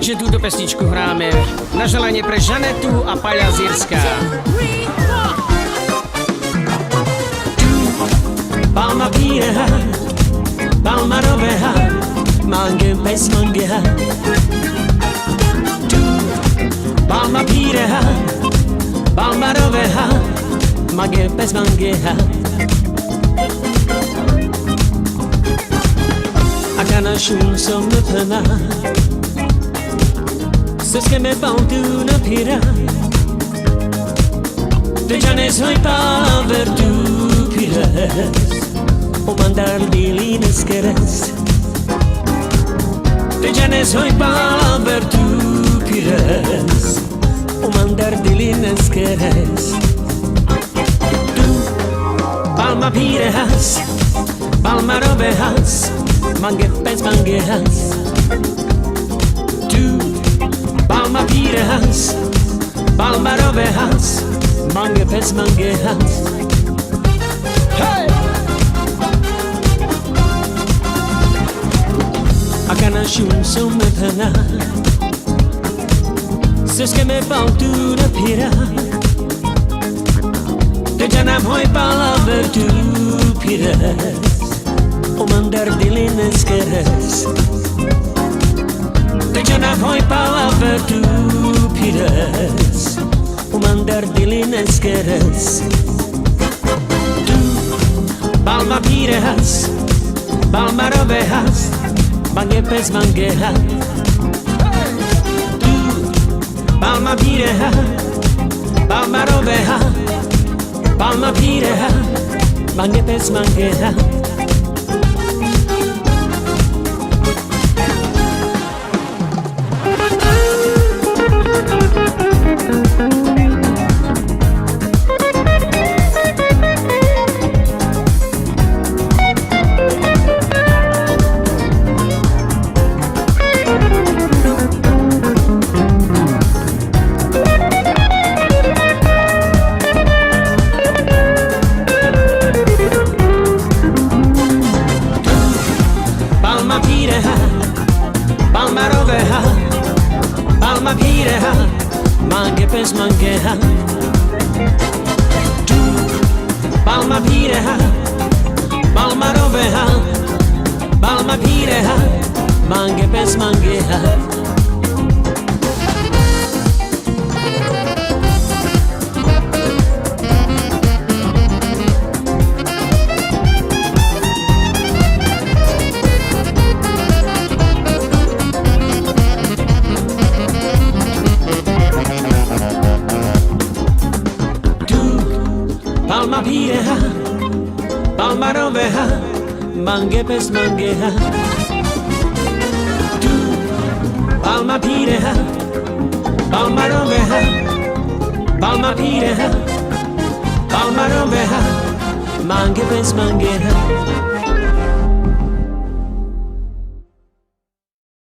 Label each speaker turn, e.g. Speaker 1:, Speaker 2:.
Speaker 1: Takže túto pesničku hráme na želanie pre Žanetu a Paľa Zírska. Palma pireha, palma roveha, mange pes mangeha. Palma pireha, palma roveha, mange pes mangeha. Akana shun som me pena, seske me bantu na pira. Deja ne soy pa ver tu pires, o mandar dilines queres. Deja ne soy pa ver tu pires, o mandar dilines queres. Tu palma pirejas, palma rovejas, mange pes mangejas. Tu palma pirejas, palma rovejas, mange pes mangejas. Hey! Akana shun som me pena, seske me bantu na pira. Deja nam hoi pala ver tu pires, o mandar dilines queres. Deja nam hoi pala ver tu pires, o mandar dilines queres. Tu palma pirejas, palma rovejas, mange pes mangeha. Tu palma pireha, palma roveha, palma pireha, mange pes mangeha. Mange pes mangeha. Tu palma pireha, palma roveha, palma pireha, mange pes mangeha. Palma pireha, palma roveha, mange pes mangeha. Tu palma pireha, palma roveha, palma pireha, palma roveha, mange pes mangeha.